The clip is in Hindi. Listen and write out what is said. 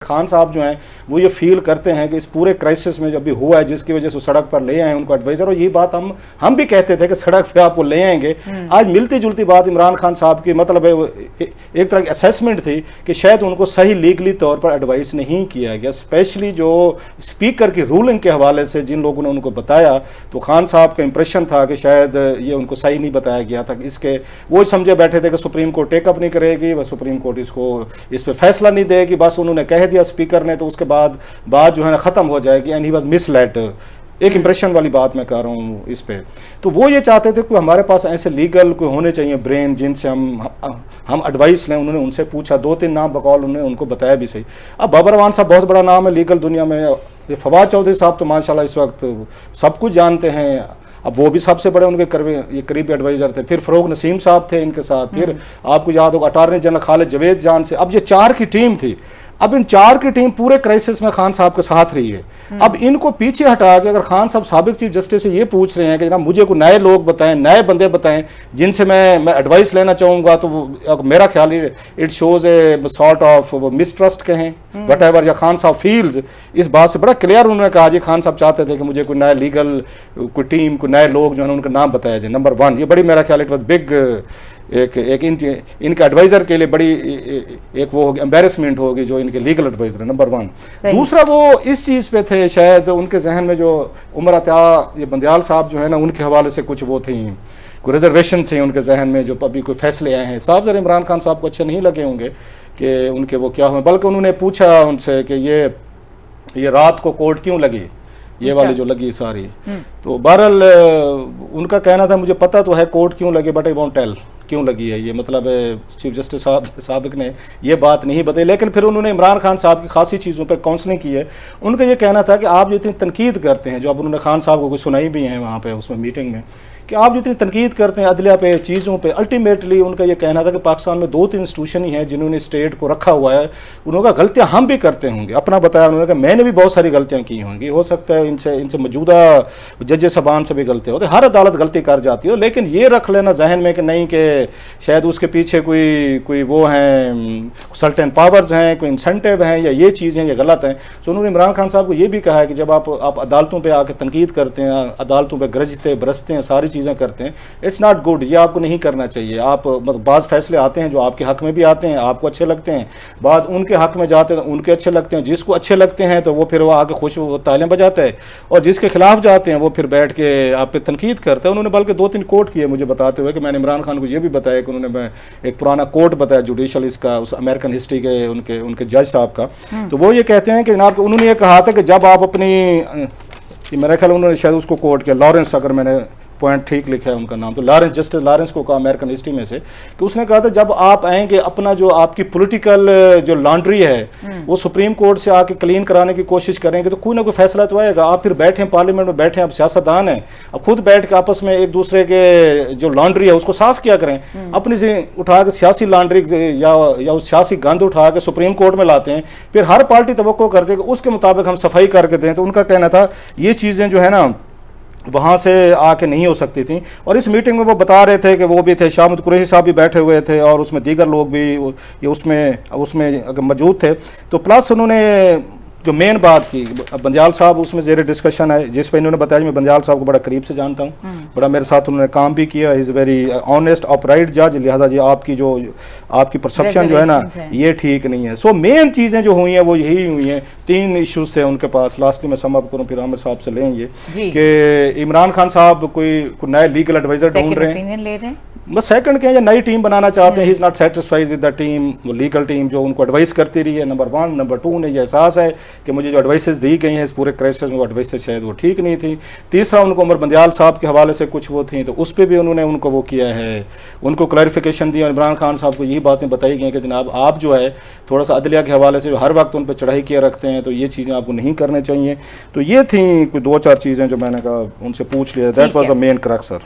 खान साहब जो हैं वो ये फील करते हैं कि इस पूरे क्राइसिस में जो अभी हुआ है जिसकी वजह से सड़क पर ले आए उनको एडवाइजर, और ये बात हम भी कहते थे कि सड़क पे आपको ले आएंगे। आज मिलती जुलती बात इमरान खान साहब की मतलब है एक तरह की असेसमेंट थी कि शायद उनको सही लीगली तौर पर एडवाइस नहीं किया गया, स्पेशली जो स्पीकर की रूलिंग के हवाले से जिन लोगों ने उनको बताया तो खान साहब का इंप्रेशन था कि शायद ये उनको सही नहीं बताया गया था। इसके वो समझे बैठे थे कि सुप्रीम कोर्ट टेकअप नहीं करेगी, वह सुप्रीम कोर्ट इस पर फैसला नहीं देगी, बस उन्होंने कह दिया स्पीकर ने तो उसके बाद बात जो है ना ख़त्म हो जाएगी। एंड ही वाज मिसलेड, एक इंप्रेशन वाली बात मैं कर रहा हूँ इस पे। तो वो ये चाहते थे कि हमारे पास ऐसे लीगल कोई होने चाहिए ब्रेन जिनसे हम एडवाइस लें। उन्होंने उनसे पूछा, 2-3 नाम बकौल उन्होंने उनको बताया भी सही। अब बाबर अवान साहब बहुत बड़ा नाम है लीगल दुनिया में, ये फवाद चौधरी साहब तो माशाल्लाह इस वक्त सब कुछ जानते हैं, अब वो भी सबसे बड़े उनके करीबी एडवाइजर थे। फिर फरोग नसीम साहब थे इनके साथ, फिर आपको याद होगा अटॉर्नी जनरल खालिद जवेद जान से। अब ये 4 की टीम थी। अब इन 4 की टीम पूरे क्राइसिस में खान साहब के साथ रही है। अब इनको पीछे हटा के अगर खान साहब साबिक चीफ जस्टिस से ये पूछ रहे हैं कि जनाब मुझे कोई नए लोग बताएं, नए बंदे बताएं जिनसे मैं एडवाइस लेना चाहूँगा, तो मेरा ख्याल है it shows a sort of mistrust कहें वट एवर, या खान साहब फील्स इस बात से बड़ा क्लियर उन्होंने कहा जी खान साहब चाहते थे कि मुझे कोई नया लीगल कोई टीम, कोई नए लोग जो है उनका नाम बताया जाए। नंबर 1 ये बड़ी मेरा ख्याल इट वॉज बिग एक इनके एडवाइज़र के लिए बड़ी एक वो होगी एम्बेरसमेंट होगी जो इनके लीगल एडवाइज़र है। नंबर 1। दूसरा वो इस चीज़ पे थे, शायद उनके जहन में जो उमर अता ये बंदियाल साहब जो है ना उनके हवाले से कुछ वो थी, कोई रिजर्वेशन थी उनके जहन में जो अभी कोई फैसले आए हैं। साहब ज़रा इमरान खान साहब को अच्छे नहीं लगे होंगे कि उनके वो क्या हुए, बल्कि उन्होंने पूछा उनसे कि ये रात को कोर्ट क्यों लगी, ये वाली जो लगी सारी। तो बहरहाल उनका कहना था मुझे पता तो है कोर्ट क्यों लगी, बट आई वोंट टेल क्यों लगी है। ये मतलब चीफ जस्टिस साबिक ने ये बात नहीं बताई, लेकिन फिर उन्होंने इमरान खान साहब की खासी चीज़ों पे काउंसलिंग की है। उनका ये कहना था कि आप जो इतनी तनकीद करते हैं, जो अब उन्होंने खान साहब को कुछ सुनाई भी है वहाँ पे उसमें मीटिंग में, कि आप जो इतनी तनकीद करते हैं अदलिया पे चीज़ों पे, अल्टीमेटली उनका ये कहना था कि पाकिस्तान में 2-3 इंस्टीट्यूशन ही हैं जिन्होंने स्टेट को रखा हुआ है। उन्होंने कहा गलतियाँ हम भी करते होंगे, अपना बताया उन्होंने कहा मैंने भी बहुत सारी गलतियाँ की होंगी, हो सकता है इनसे मौजूदा जज सबान से भी गलतियाँ होती, हर अदालत गलती कर जाती हो, लेकिन ये रख लेना जहन में कि नहीं कि शायद उसके पीछे कोई वो हैं सर्टेन पावर्स हैं, कोई इंसेंटिव हैं, या ये चीज़ें ये गलत हैं। तो उन्होंने इमरान खान साहब को ये भी कहा है कि जब आप अदालतों पर आके तनकीद करते हैं, अदालतों पर गरजते बरसते हैं, सारी चीज़ें करते हैं, इट्स नॉट गुड, ये आपको नहीं करना चाहिए। आप मतलब बाज़ फैसले आते हैं जो आपके हक में भी आते हैं, आपको अच्छे लगते हैं, बाज़ उनके हक में जाते हैं उनके अच्छे लगते हैं। जिसको अच्छे लगते हैं तो वो फिर वो आके खुश तालियां बजाता है, और जिसके खिलाफ जाते हैं वो फिर बैठ के आप पे तनकीद करते हैं। उन्होंने बल्कि 2-3 कोट किए मुझे बताते हुए कि मैंने इमरान खान को ये भी बताया कि उन्होंने एक पुराना कोट बताया जुडिशल इसका, उस अमेरिकन हिस्ट्री के उनके जज साहब का। तो वो ये कहते हैं कि जनाब उन्होंने ये कहा था कि जब आप अपनी, मेरा ख्याल उन्होंने शायद उसको कोट किया, लॉरेंस, अगर मैंने पॉइंट ठीक लिखा है उनका नाम, तो लॉरेंस, जस्टिस लॉरेंस को कहा अमेरिकन हिस्ट्री में से, कि उसने कहा था जब आप आएंगे अपना जो आपकी पॉलिटिकल जो लॉन्ड्री है वो सुप्रीम कोर्ट से आके क्लीन कराने की कोशिश करेंगे तो कोई ना कोई फैसला तो आएगा। आप फिर बैठे हैं पार्लियामेंट में, बैठे हैं, आप सियासतदान हैं, अब खुद बैठ के आपस में एक दूसरे के जो लॉन्ड्री है उसको साफ किया करें। अपनी से उठा के सियासी लॉन्ड्री या उस सियासी गंद उठा के सुप्रीम कोर्ट में लाते हैं, फिर हर पार्टी तवक्को करते हैं कि उसके मुताबिक हम सफाई करके दें। तो उनका कहना था ये चीज़ें जो है ना वहाँ से आके नहीं हो सकती थी। और इस मीटिंग में वो बता रहे थे कि वो भी थे, शाहमुद कुरैशी साहब भी बैठे हुए थे, और उसमें दीगर लोग भी ये उसमें अगर मौजूद थे। तो प्लस उन्होंने जो मेन बात की, बंदियाल साहब उसमें ज़ेरे डिस्कशन है, जिस पर इन्होंने बताया मैं बंदियाल साहब को बड़ा करीब से जानता हूँ, बड़ा मेरे साथ उन्होंने काम भी किया, इज़ वेरी ऑनेस्ट अपराइट जज, लिहाजा जी आपकी परसेप्शन जो है ना ये ठीक नहीं है। सो मेन चीज़ें जो हुई हैं वो यही हुई हैं। 3 इश्यूज थे उनके पास, लास्ट में सम अप करूँ फिर आमिर साहब से लेंगे कि इमरान खान साहब कोई नए लीगल एडवाइज़र ढूंढ रहे हैं, बस सेकंड के या नई टीम बनाना चाहते हैं, he is not satisfied with the team, वो लीगल टीम जो उनको एडवाइस करती रही है। नंबर 1। नंबर 2 उन्हें यह एहसास है कि मुझे जो एडवाइसेस दी गई हैं इस पूरे क्राइसिस में वो एडवाइसेस शायद वो ठीक नहीं थी। तीसरा उनको उमर बंदियाल साहब के हवाले से कुछ वो थी, तो उस पर भी उन्होंने उनको वो किया है, उनको क्लैरिफिकेशन दिया। इमरान खान साहब को यही बातें बताई गई कि जनाब आप जो है थोड़ा सा अदलिया के हवाले से हर वक्त उन पर चढ़ाई किए रखते हैं, तो ये चीज़ें आपको नहीं करनी चाहिए। तो ये थी कोई 2-4 चीज़ें जो मैंने कहा उनसे पूछ लिया। That was the main crux sir.